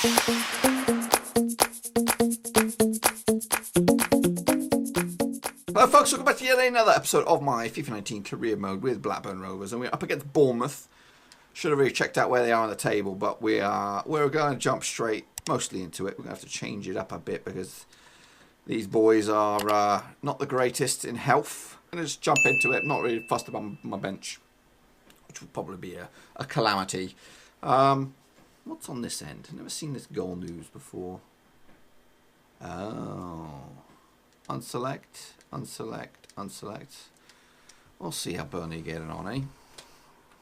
Hello folks, welcome back to yet another episode of my FIFA 19 career mode with Blackburn Rovers, and we're up against Bournemouth. Should have really checked out where they are on the table, but we're going to jump straight mostly into it. We're going to have to change it up a bit because these boys are not the greatest in health. I'm going to just jump into it, not really fussed about my bench, which will probably be a calamity. What's on this end? I've never seen this goal news before. Oh. Unselect, unselect, unselect. We'll see how Burnley are getting on, eh?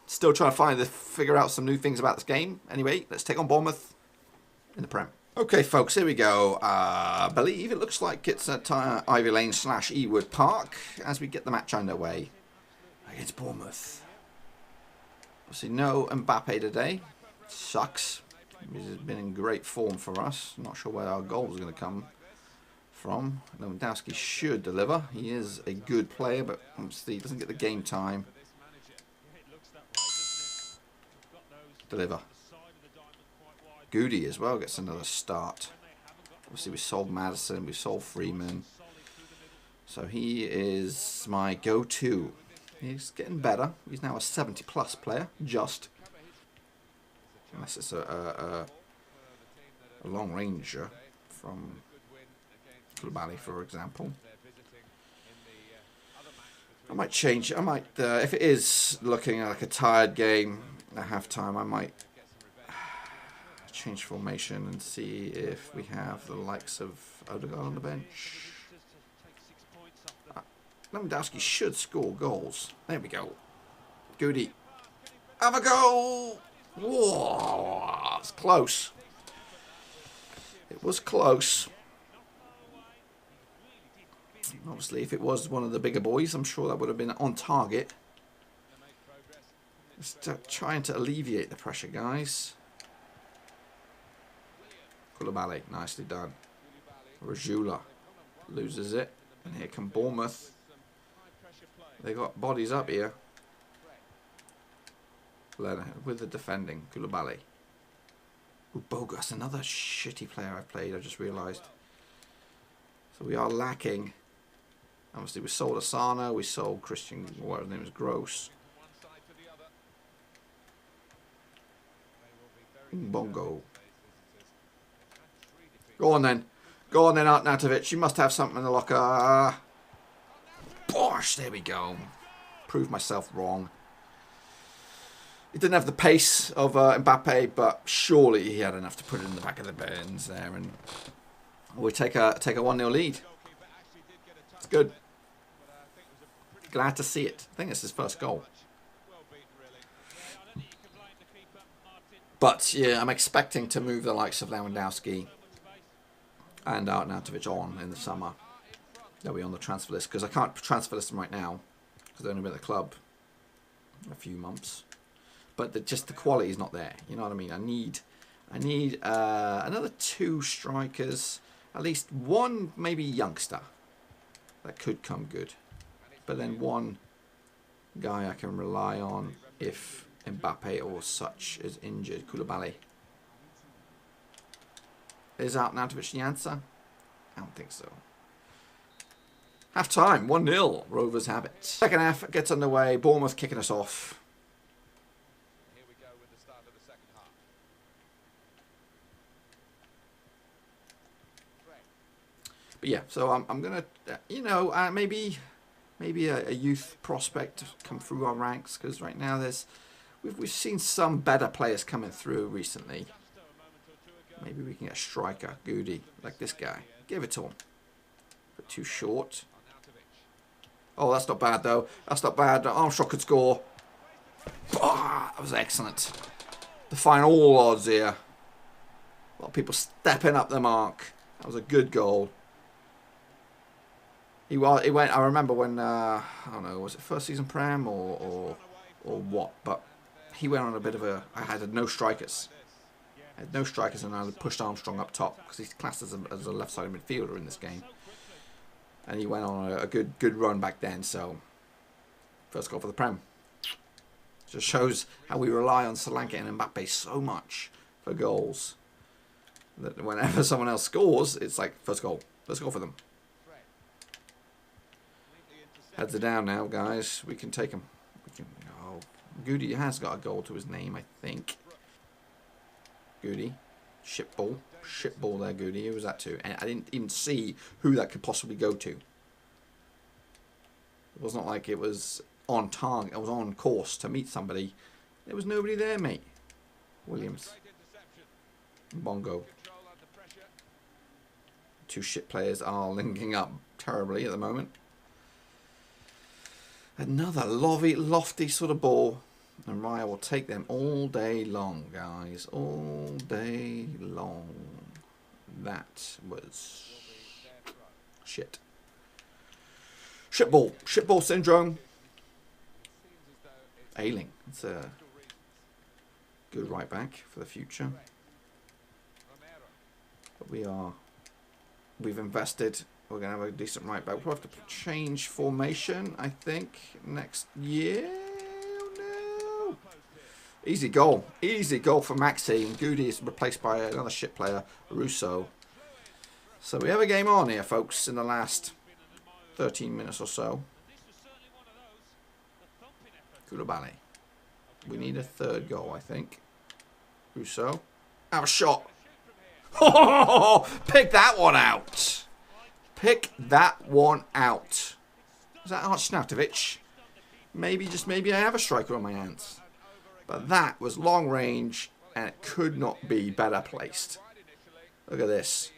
Still trying to figure out some new things about this game. Anyway, let's take on Bournemouth in the Prem. Okay, folks, here we go. I believe it looks like it's at Ivy Lane / Ewood Park as we get the match underway against Bournemouth. Obviously, no Mbappe today. Sucks. He's been in great form for us. Not sure where our goal is going to come from. Lewandowski should deliver. He is a good player, but obviously he doesn't get the game time. Deliver. Goody as well gets another start. Obviously we sold Madison, we sold Freeman. So he is my go-to. He's getting better. He's now a 70+ player, just. Unless it's a long ranger from Koulibaly, for example. I might change. I might, if it is looking like a tired game at half-time, I might change formation and see if we have the likes of Odegaard on the bench. Lewandowski should score goals. There we go. Goody. Have a goal! Whoa! It's close. It was close. Obviously, if it was one of the bigger boys, I'm sure that would have been on target. Just trying to alleviate the pressure, guys. Koulibaly, nicely done. Rajula loses it. And here come Bournemouth. They got bodies up here. With the defending, Koulibaly. Ooh, Bogus, another shitty player I played, I just realised. So we are lacking. Obviously we sold Asano, we sold Christian, whatever his name is, Gross. Bongo. Go on then. Go on then, Arnautovic. You must have something in the locker. Bosh, there we go. Proved myself wrong. He didn't have the pace of Mbappe, but surely he had enough to put it in the back of the bins there. And we take a 1-0 lead. It's good. Glad to see it. I think it's his first goal. But yeah, I'm expecting to move the likes of Lewandowski and Arnautovic on in the summer. They'll be on the transfer list because I can't transfer list them right now because they're only been at the club a few months. But just the quality is not there. You know what I mean? I need another 2 strikers, at least one maybe youngster that could come good. But then one guy I can rely on if Mbappe or such is injured. Koulibaly. Is Arnautovic the answer? I don't think so. Half time, 1-0. Rovers have it. Second half gets underway. Bournemouth kicking us off. Here we go with the start of the second half. But yeah, so I'm gonna, you know, maybe a youth prospect come through our ranks because right now we've seen some better players coming through recently. Maybe we can get a striker, Goody, like this guy. Give it to him. But too short. Oh, that's not bad though. That's not bad. Armstrong could score. Oh, that was excellent. Defying all odds here. A lot of people stepping up the mark. That was a good goal. He went. I remember when I don't know, was it first season Prem or what? But he went on a bit of a. I had no strikers. I had no strikers, and I pushed Armstrong up top because he's classed as a left-sided midfielder in this game. And he went on a good run back then. So first goal for the Prem. Just shows how we rely on Solanke and Mbappe so much for goals. that whenever someone else scores, it's like, first goal. Let's go for them. Heads are down now, guys. We can take them. We can. Oh, Goody has got a goal to his name, I think. Goody. Shitball. Shitball there, Goody. Who was that to? And I didn't even see who that could possibly go to. It was not like it was on target. It was on course to meet somebody. There was nobody there, mate. Williams. Bongo. Two shit players are linking up terribly at the moment. Another lofty sort of ball. And Raya will take them all day long, guys. All day long. That was shit. Shitball. Shitball syndrome. Ailing. It's a good right back for the future. But we've invested. We're going to have a decent right back. We'll have to change formation, I think, next year. Oh, no. Easy goal. Easy goal for Maxi. And Goody is replaced by another shit player, Russo. So we have a game on here, folks, in the last 13 minutes or so. Koulibaly. We need a third goal, I think. Russo. Have a shot. Oh, pick that one out. Pick that one out. Is that Archnautovic? Maybe, just maybe I have a striker on my hands. But that was long range and it could not be better placed. Look at this.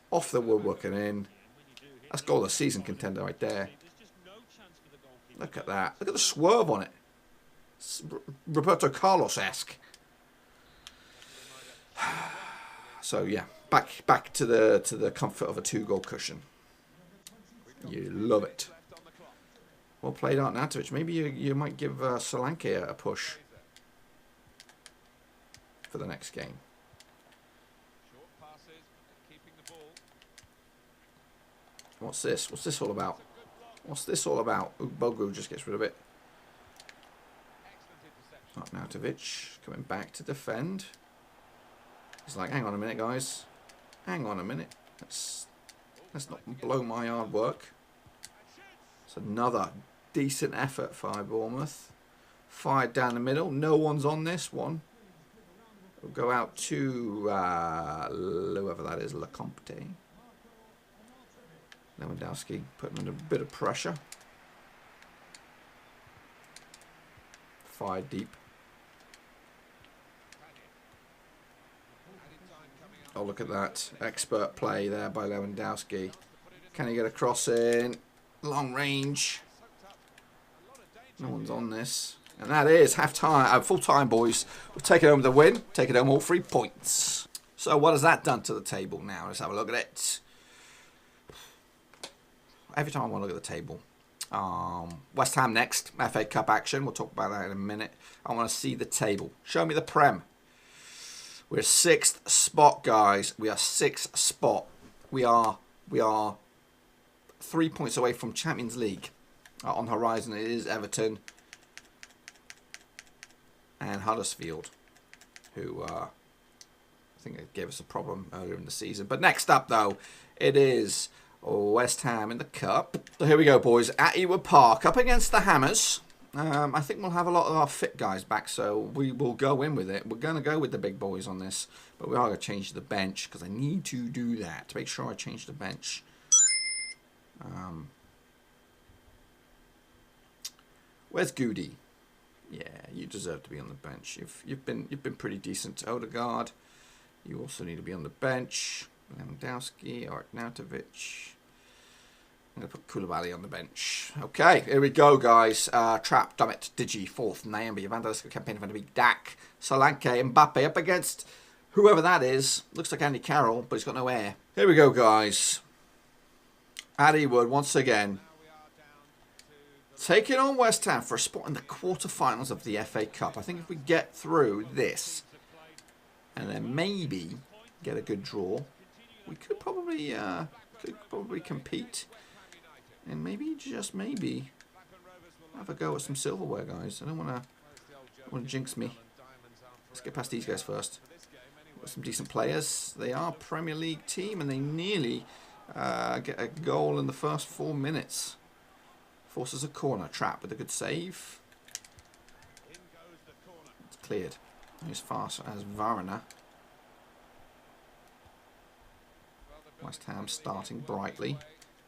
Off the woodwork and in. That's goal of the season contender right there. Look at that. Look at the swerve on it. It's Roberto Carlos-esque. So yeah, back to the comfort of a 2-goal cushion. You love it. Well played, Arnautovic. Maybe you might give Solanke a push for the next game. What's this? What's this all about? What's this all about? Bogu just gets rid of it. Arnautovic coming back to defend. He's like, hang on a minute, guys. Hang on a minute. Let's not blow my hard work. It's another decent effort by Bournemouth. Fired down the middle. No one's on this one. We'll go out to whoever that is, Lecomte. Lewandowski putting under a bit of pressure. Fired deep. Oh, look at that. Expert play there by Lewandowski. Can he get a cross in? Long range. No one's on this. And that is half-time, full-time, boys. We're taking home the win. Taking home all 3 points. So what has that done to the table now? Let's have a look at it. Every time I want to look at the table. West Ham next. FA Cup action. We'll talk about that in a minute. I want to see the table. Show me the Prem. We're 6th spot, guys. We are 6th spot. We are 3 points away from Champions League. On horizon, it is Everton and Huddersfield, who I think it gave us a problem earlier in the season. But next up, though, it is West Ham in the Cup. So here we go, boys. At Ewood Park, up against the Hammers. I think we'll have a lot of our fit guys back, so we will go in with it. We're going to go with the big boys on this, but we are going to change the bench because I need to do that to make sure I change the bench. Where's Goody? Yeah, you deserve to be on the bench. You've been pretty decent. Odegaard, you also need to be on the bench. Lewandowski, Arnautovic. I'm going to put Koulibaly on the bench. Okay, here we go, guys. Trap, Dummett, Digi, 4th, Nyambi, Evangelisco campaign going to be Dack, Solanke, Mbappe up against whoever that is. Looks like Andy Carroll, but he's got no air. Here we go, guys. At Ewood, once again. Taking on West Ham for a spot in the quarterfinals of the FA Cup. I think if we get through this and then maybe get a good draw, we could probably compete. And maybe, just maybe, have a go at some silverware, guys. I don't want to jinx me. Let's get past these guys first. Got some decent players. They are a Premier League team, and they nearly get a goal in the first 4 minutes. Forces a corner trap with a good save. It's cleared. As fast as Varana. West Ham starting brightly.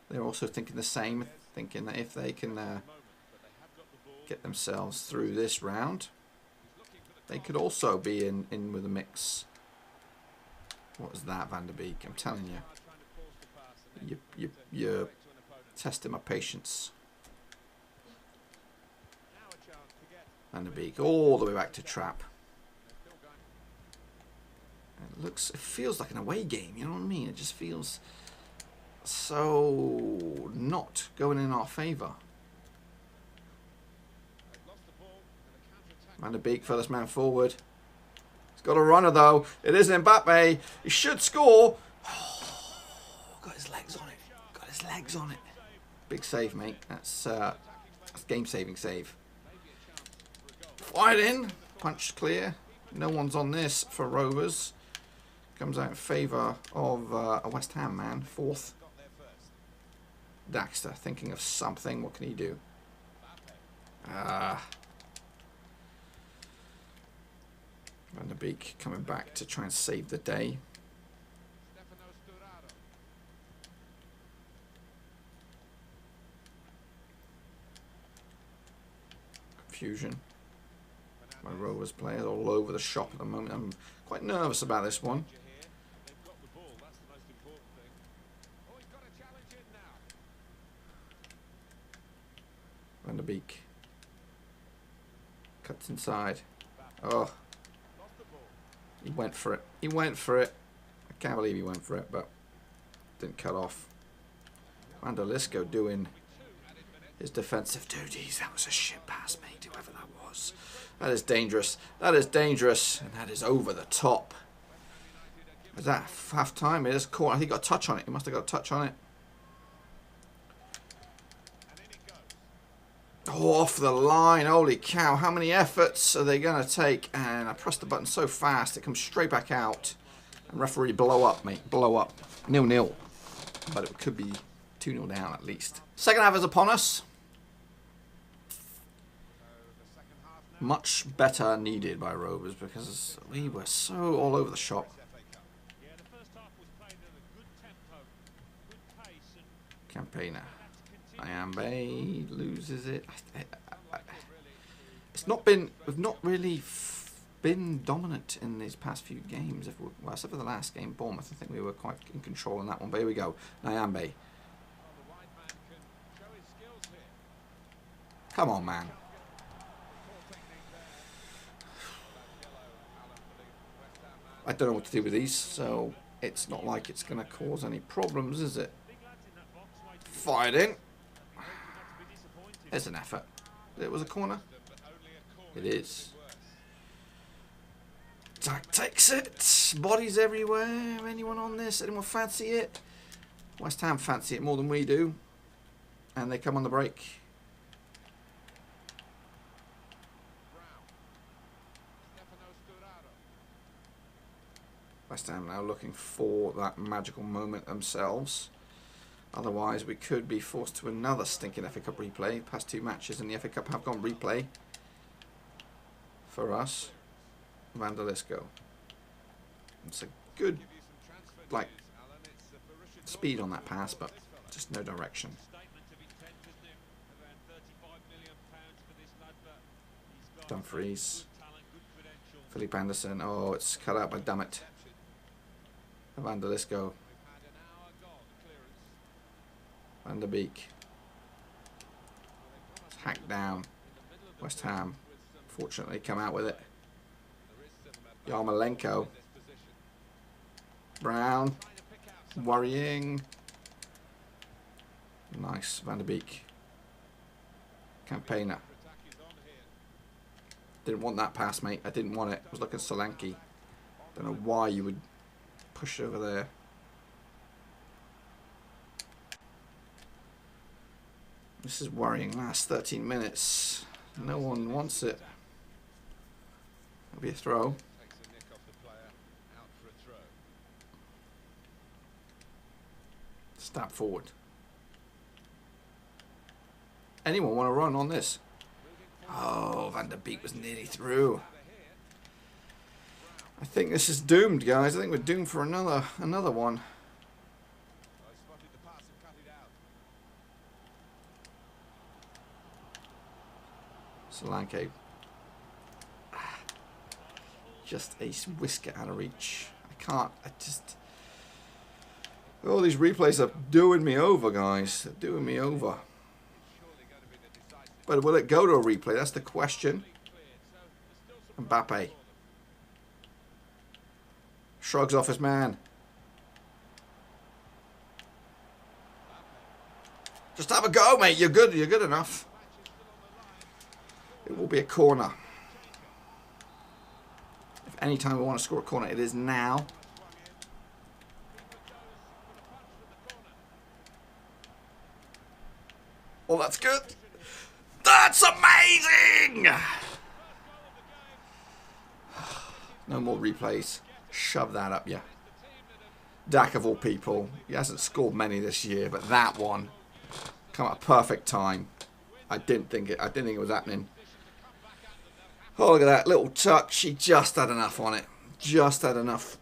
They're also thinking the same, thinking that if they can get themselves through this round, they could also be in with a mix. What was that, Van der Beek? I'm telling you, you're testing my patience. Van der Beek all the way back to trap. It feels like an away game, you know what I mean? It just feels so not going in our favour. Van der Beek, first man forward. He's got a runner though. It is Mbappe. He should score. Oh, got his legs on it. Got his legs on it. Big save, mate. That's game-saving save. Fired in. Punch clear. No one's on this for Rovers. Comes out in favour of a West Ham man. Fourth. Daxter thinking of something. What can he do? Van der Beek coming back to try and save the day. Confusion. My Rovers players all over the shop at the moment. I'm quite nervous about this one. Van der Beek cuts inside. Oh, he went for it. He went for it. I can't believe he went for it, but didn't cut off. Van der Lisco doing his defensive duties. That was a shit pass, mate, whoever that was. That is dangerous. That is dangerous, and that is over the top. Is that half time? It is caught. I think he got a touch on it. He must have got a touch on it. Oh, off the line. Holy cow. How many efforts are they going to take? And I pressed the button so fast, it comes straight back out. And referee, blow up, mate. Blow up. 0-0. But it could be 2-0 down at least. Second half is upon us. Much better needed by Rovers because we were so all over the shop. Campaigner. Iambe loses it. It's not been. We've not really been dominant in these past few games. Well, except for the last game, Bournemouth. I think we were quite in control in that one. But here we go. Iambe. Come on, man. I don't know what to do with these, so it's not like it's going to cause any problems, is it? Fired in. There's an effort. It was a corner. It is. Dack takes it. Bodies everywhere. Anyone on this? Anyone fancy it? West Ham fancy it more than we do. And they come on the break. West Ham now looking for that magical moment themselves. Otherwise, we could be forced to another stinking FA Cup replay. Past two matches in the FA Cup have gone replay for us. Van der Lisco. It's a good, like, speed on that pass, but just no direction. Dumfries. Philippe Anderson. Oh, it's cut out by Dammit. Van der Lisco. Van der Beek. It's hacked down. West Ham, fortunately, come out with it. Yarmolenko. Brown. Worrying. Nice. Van der Beek. Campaigner. Didn't want that pass, mate. I didn't want it. I was looking Solanke. Don't know why you would push over there. This is worrying. Last 13 minutes. No one wants it. That'll be a throw. Stab forward. Anyone want to run on this? Oh, Van der Beek was nearly through. I think this is doomed, guys. I think we're doomed for another one. Solanke. Just a whisker out of reach. All these replays are doing me over, guys. They're doing me over. But will it go to a replay? That's the question. Mbappe. Shrugs off his man. Just have a go, mate. You're good. You're good enough. It will be a corner. If any time we want to score a corner, it is now. Oh, that's good. That's amazing! No more replays. Shove that up, yeah. Dack of all people. He hasn't scored many this year, but that one come at a perfect time. I didn't think it was happening. Oh, look at that little touch. He just had enough on it. Just had enough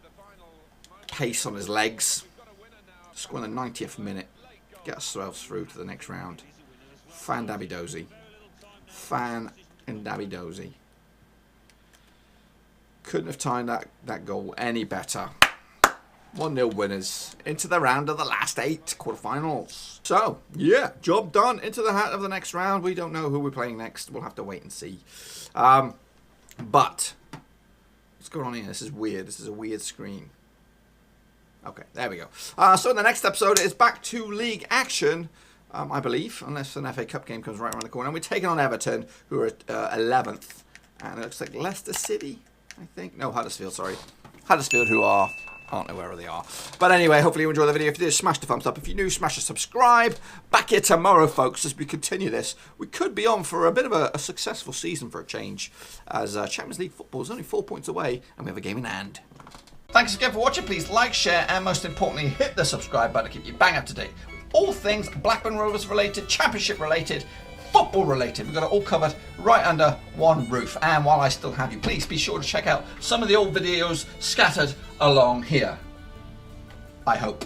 pace on his legs. Score in the 90th minute. Get ourselves through to the next round. Fan dabby dozy. Fan and dabby dozy. Couldn't have timed that goal any better. 1-0 winners into the round of the last 8 quarterfinals. So, yeah, job done. Into the hat of the next round. We don't know who we're playing next. We'll have to wait and see. But, what's going on here? This is weird. This is a weird screen. Okay, there we go. So in the next episode, it's back to league action, I believe, unless an FA Cup game comes right around the corner. And we're taking on Everton, who are at 11th. And it looks like Leicester City, I think. No, Huddersfield, sorry. Huddersfield, who are... I don't know wherever they are. But anyway, hopefully you enjoyed the video. If you did, smash the thumbs up. If you're new, smash the subscribe. Back here tomorrow, folks, as we continue this. We could be on for a bit of a successful season for a change, as Champions League football is only 4 points away, and we have a game in hand. Thanks again for watching. Please like, share, and most importantly, hit the subscribe button to keep you bang up to date with all things Blackburn Rovers related, Championship related, football related. We've got it all covered right under one roof. And while I still have you, please be sure to check out some of the old videos scattered along here. I hope.